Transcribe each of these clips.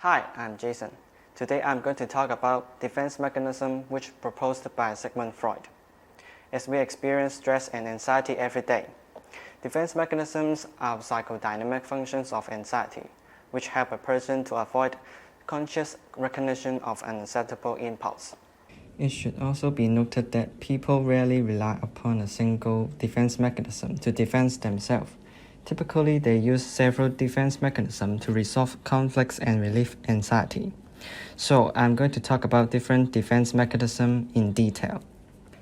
Hi, I'm Jason. Today I'm going to talk about defense mechanism which proposed by Sigmund Freud. As we experience stress and anxiety every day, defense mechanisms are psychodynamic functions of anxiety, which help a person to avoid conscious recognition of an unacceptable impulse. It should also be noted that people rarely rely upon a single defense mechanism to defend themselves. Typically, they use several defense mechanisms to resolve conflicts and relieve anxiety. So, I'm going to talk about different defense mechanisms in detail.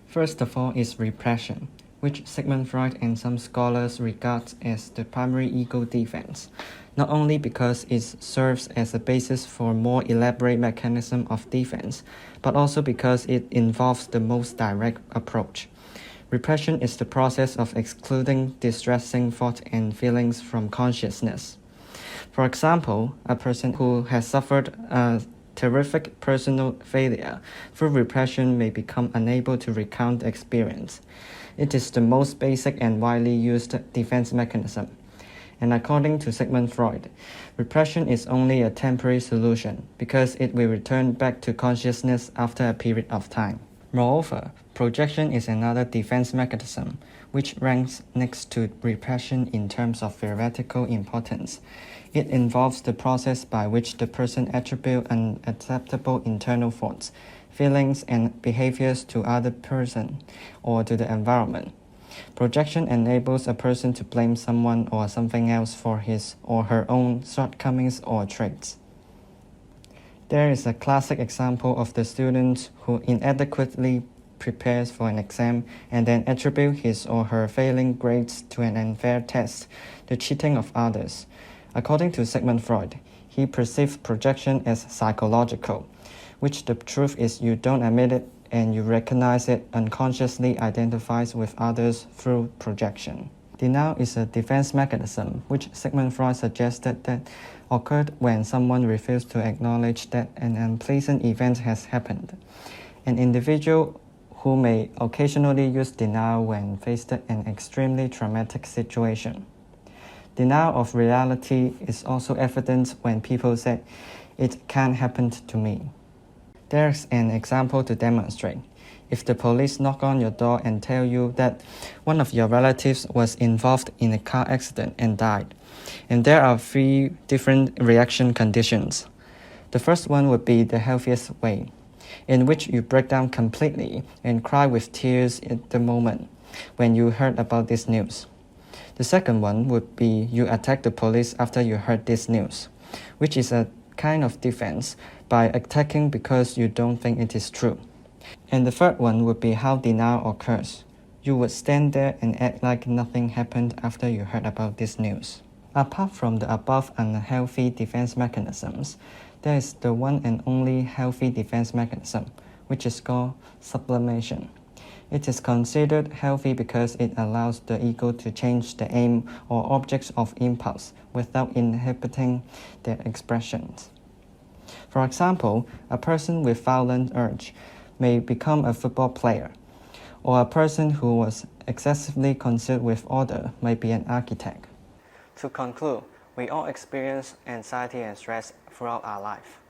First of all is repression, which Sigmund Freud and some scholars regard as the primary ego defense, not only because it serves as a basis for more elaborate mechanism of defense, but also because it involves the most direct approach. Repression is the process of excluding distressing thoughts and feelings from consciousness. For example, a person who has suffered a terrific personal failure through repression may become unable to recount the experience. It is the most basic and widely used defense mechanism. And according to Sigmund Freud, repression is only a temporary solution because it will return back to consciousness after a period of time. Moreover, projection is another defense mechanism, which ranks next to repression in terms of theoretical importance. It involves the process by which the person attributes unacceptable internal thoughts, feelings, and behaviors to other person or to the environment. Projection enables a person to blame someone or something else for his or her own shortcomings or traits. There is a classic example of the student who inadequately prepares for an exam and then attributes his or her failing grades to an unfair test, the cheating of others. According to Sigmund Freud, he perceives projection as psychological, which the truth is you don't admit it and you recognize it unconsciously identifies with others through projection. Denial is a defense mechanism which Sigmund Freud suggested that occurred when someone refused to acknowledge that an unpleasant event has happened. An individual who may occasionally use denial when faced an extremely traumatic situation. Denial of reality is also evident when people say, "It can't happen to me." There's an example to demonstrate. If the police knock on your door and tell you that one of your relatives was involved in a car accident and died, and there are 3 different reaction conditions. The first one would be the healthiest way, in which you break down completely and cry with tears at the moment when you heard about this news. The second one would be you attack the police after you heard this news, which is a kind of defense by attacking because you don't think it is true. And the third one would be how denial occurs. You would stand there and act like nothing happened after you heard about this news. Apart from the above unhealthy defense mechanisms, there is the one and only healthy defense mechanism, which is called sublimation. It is considered healthy because it allows the ego to change the aim or objects of impulse without inhibiting their expressions. For example, a person with violent urge may become a football player, or a person who was excessively concerned with order may be an architect. To conclude, we all experience anxiety and stress throughout our life.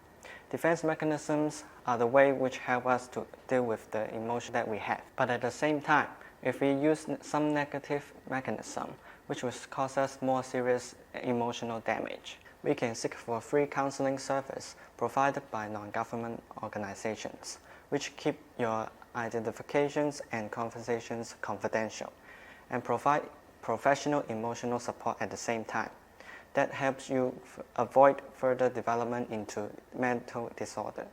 Defense mechanisms are the way which help us to deal with the emotion that we have. But at the same time, if we use some negative mechanism, which will cause us more serious emotional damage, we can seek for free counseling service provided by non-government organizations, which keep your identifications and conversations confidential, and provide professional emotional support at the same time. That helps you avoid further development into mental disorder.